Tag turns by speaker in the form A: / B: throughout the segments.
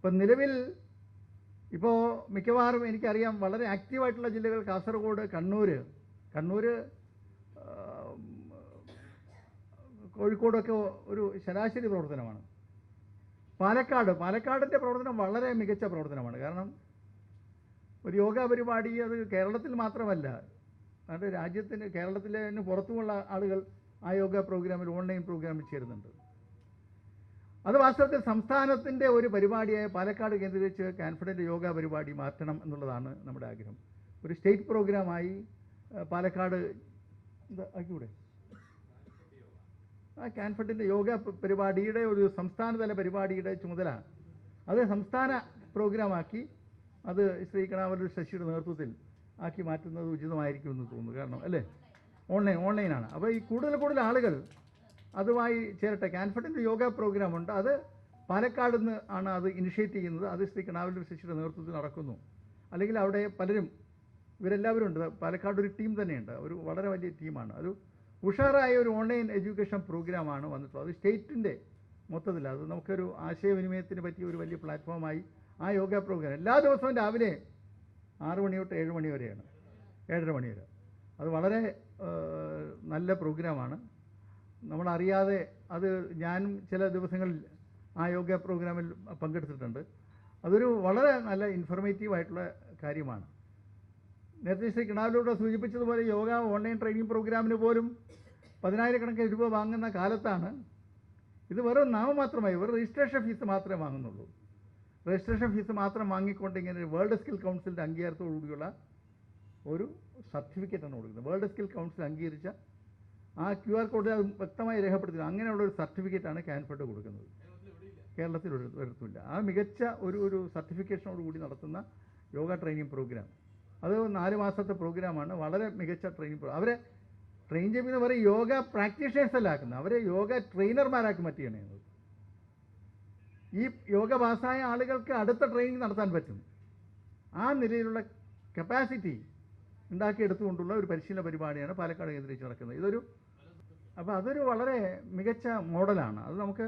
A: ഇപ്പം നിലവിൽ ഇപ്പോൾ മിക്കവാറും എനിക്കറിയാം വളരെ ആക്റ്റീവായിട്ടുള്ള ജില്ലകൾ കാസർഗോഡ്, കണ്ണൂർ, കോഴിക്കോടൊക്കെ ഒരു ശരാശരി പ്രവർത്തനമാണ്. പാലക്കാടിൻ്റെ പ്രവർത്തനം വളരെ മികച്ച പ്രവർത്തനമാണ്. കാരണം ഒരു യോഗ പരിപാടി അത് കേരളത്തിൽ മാത്രമല്ല, അത് രാജ്യത്തിന്, കേരളത്തിലെ പുറത്തുമുള്ള ആളുകൾ ആ യോഗ പ്രോഗ്രാമിൽ, ഓൺലൈൻ പ്രോഗ്രാമിൽ ചേരുന്നുണ്ട്. അത് വാസ്തവത്തിൽ സംസ്ഥാനത്തിൻ്റെ ഒരു പരിപാടിയായ പാലക്കാട് കേന്ദ്രീകരിച്ച് കോൺഫിഡൻറ്റ് യോഗ പരിപാടി മാറ്റണം എന്നുള്ളതാണ് നമ്മുടെ ആഗ്രഹം. ഒരു സ്റ്റേറ്റ് പ്രോഗ്രാമായി പാലക്കാട് ആക്കിക്കൂടെ? ആ കോൺഫിഡൻറ്റ് യോഗ പരിപാടിയുടെ ഒരു സംസ്ഥാനതല പരിപാടിയുടെ ചുമതല അത് സംസ്ഥാന പ്രോഗ്രാമാക്കി അത് ശ്രീ കണാവല്ലൂർ ശശിയുടെ നേതൃത്വത്തിൽ ആക്കി മാറ്റുന്നത് ഉചിതമായിരിക്കുമെന്ന് തോന്നുന്നു. കാരണം അല്ലേ, ഓൺലൈനാണ്. അപ്പോൾ ഈ കൂടുതൽ ആളുകൾ അതുമായി ചേരട്ടെ. കോൺഫിഡൻറ്റ് യോഗ പ്രോഗ്രാമുണ്ട്, അത് പാലക്കാട് നിന്ന് ആണ് അത് ഇനിഷ്യേറ്റ് ചെയ്യുന്നത്. അത് ശ്രീ കണാവല്ലൂർ ശശിയുടെ നേതൃത്വത്തിൽ നടക്കുന്നു. അല്ലെങ്കിൽ അവിടെ പലരും, ഇവരെല്ലാവരും ഉണ്ട്. പാലക്കാട് ഒരു ടീം തന്നെയുണ്ട്, ഒരു വളരെ വലിയ ടീമാണ്. ഒരു ഉഷാറായ ഒരു ഓൺലൈൻ എഡ്യൂക്കേഷൻ പ്രോഗ്രാമാണ് വന്നിട്ടുള്ളത്. അത് സ്റ്റേറ്റിൻ്റെ മൊത്തത്തിൽ അത് നമുക്കൊരു ആശയവിനിമയത്തിന് പറ്റിയ ഒരു വലിയ പ്ലാറ്റ്ഫോമായി ആ യോഗ പ്രോഗ്രാം എല്ലാ ദിവസവും രാവിലെ 6 മണി തൊട്ട് 7 മണി വരെയാണ്, 7:30 മണി വരെ. അത് വളരെ നല്ല പ്രോഗ്രാമാണ്. നമ്മളറിയാതെ അത് ഞാനും ചില ദിവസങ്ങളിൽ ആ യോഗ പ്രോഗ്രാമിൽ പങ്കെടുത്തിട്ടുണ്ട്. അതൊരു വളരെ നല്ല ഇൻഫർമേറ്റീവായിട്ടുള്ള കാര്യമാണ്. നേരത്തെ ശ്രീ കിണാവല്ലൂർ സൂചിപ്പിച്ചതുപോലെ യോഗ ഓൺലൈൻ ട്രെയിനിങ് പ്രോഗ്രാമിന് പോലും 10,000 രൂപ വാങ്ങുന്ന കാലത്താണ് ഇത് വെറും നാമമാത്രമായി, വെറും രജിസ്ട്രേഷൻ ഫീസ് മാത്രമേ വാങ്ങുന്നുള്ളൂ. രജിസ്ട്രേഷൻ ഫീസ് മാത്രം വാങ്ങിക്കൊണ്ട് ഇങ്ങനെ വേൾഡ് സ്കിൽ കൗൺസിലിൻ്റെ അംഗീകാരത്തോടുകൂടിയുള്ള ഒരു സർട്ടിഫിക്കറ്റാണ് കൊടുക്കുന്നത്. വേൾഡ് സ്കിൽ കൗൺസിൽ അംഗീകരിച്ച ആ QR കോഡ് അത് വ്യക്തമായി രേഖപ്പെടുത്തുന്നു. അങ്ങനെയുള്ള ഒരു സർട്ടിഫിക്കറ്റാണ് കോൺഫിഡൻറ്റ് കൊടുക്കുന്നത്. കേരളത്തിൽ വരത്തില്ല. ആ മികച്ച ഒരു സർട്ടിഫിക്കേഷനോടുകൂടി നടത്തുന്ന യോഗ ട്രെയിനിങ് പ്രോഗ്രാം, അത് 4 മാസത്തെ പ്രോഗ്രാമാണ്. വളരെ മികച്ച ട്രെയിനിങ് അവരെ ട്രെയിൻ ചെയ്യുന്നത് പറയും യോഗ പ്രാക്ടീഷണേഴ്സ് അല്ല ആക്കുന്നത്, അവരെ യോഗ ട്രെയിനർമാരാക്കി മാറ്റുകയാണ് ചെയ്യുന്നത്. ഈ യോഗ പാസ്സായ ആളുകൾക്ക് അടുത്ത ട്രെയിനിങ് നടത്താൻ പറ്റും. ആ നിലയിലുള്ള കപ്പാസിറ്റി ഉണ്ടാക്കിയെടുത്തുകൊണ്ടുള്ള ഒരു പരിശീലന പരിപാടിയാണ് പാലക്കാട് കേന്ദ്രീകരിച്ച് നടക്കുന്നത്. അപ്പോൾ അതൊരു വളരെ മികച്ച മോഡലാണ്. അത് നമുക്ക്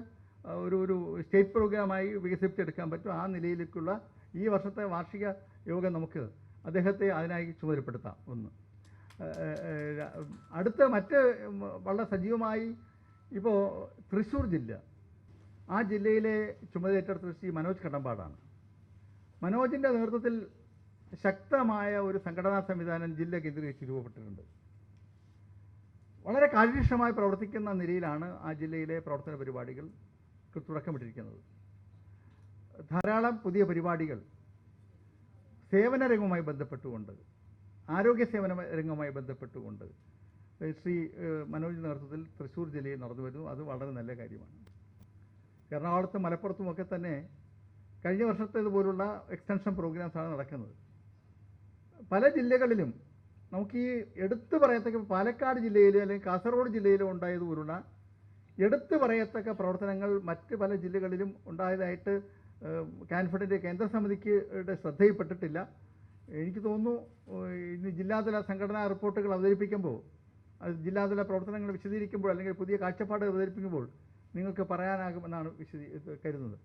A: ഒരു സ്റ്റേറ്റ് പ്രോഗ്രാമായി വികസിപ്പിച്ചെടുക്കാൻ പറ്റും. ആ നിലയിലേക്കുള്ള ഈ വർഷത്തെ വാർഷിക യോഗം നമുക്ക് അദ്ദേഹത്തെ അതിനായി ചുമതലപ്പെടുത്താം. ഒന്ന് മറ്റ് വളരെ സജീവമായി ഇപ്പോൾ തൃശ്ശൂർ ജില്ല, ആ ജില്ലയിലെ ചുമതലയേറ്റെടുത്ത ശ്രീ മനോജ് കടമ്പാടാണ്. മനോജിൻ്റെ നേതൃത്വത്തിൽ ശക്തമായ ഒരു സംഘടനാ സംവിധാനം ജില്ല കേന്ദ്രീകരിച്ച് രൂപപ്പെട്ടിട്ടുണ്ട്. വളരെ കാര്യക്ഷമമായി പ്രവർത്തിക്കുന്ന നിലയിലാണ് ആ ജില്ലയിലെ പ്രവർത്തന പരിപാടികൾക്ക് തുടക്കമിട്ടിരിക്കുന്നത്. ധാരാളം പുതിയ പരിപാടികൾ സേവന രംഗവുമായി ബന്ധപ്പെട്ടുകൊണ്ട്, ആരോഗ്യ സേവന രംഗവുമായി ബന്ധപ്പെട്ടുകൊണ്ട് ശ്രീ മനോജ് നേതൃത്വത്തിൽ തൃശ്ശൂർ ജില്ലയിൽ നടന്നു വരുന്നു. അത് വളരെ നല്ല കാര്യമാണ്. എറണാകുളത്തും മലപ്പുറത്തുമൊക്കെ തന്നെ കഴിഞ്ഞ വർഷത്തേതുപോലുള്ള എക്സ്റ്റൻഷൻ പ്രോഗ്രാംസാണ് നടക്കുന്നത്. പല ജില്ലകളിലും നമുക്ക് ഈ എടുത്തു പറയത്തക്ക പാലക്കാട് ജില്ലയിലോ അല്ലെങ്കിൽ കാസർഗോഡ് ജില്ലയിലോ ഉണ്ടായതുപോലുള്ള എടുത്തു പറയത്തക്ക പ്രവർത്തനങ്ങൾ മറ്റ് പല ജില്ലകളിലും ഉണ്ടായതായിട്ട് കോൺഫിഡൻറ്റ് കേന്ദ്ര സമിതിക്ക് ശ്രദ്ധയിൽപ്പെട്ടിട്ടില്ല. എനിക്ക് തോന്നുന്നു ഇന്ന് ജില്ലാതല സംഘടനാ റിപ്പോർട്ടുകൾ അവതരിപ്പിക്കുമ്പോൾ, അത് ജില്ലാതല പ്രവർത്തനങ്ങൾ വിശദീകരിക്കുമ്പോൾ അല്ലെങ്കിൽ പുതിയ കാഴ്ചപ്പാട് അവതരിപ്പിക്കുമ്പോൾ നിങ്ങൾക്ക് പറയാനാകുമെന്നാണ് കരുതുന്നത്.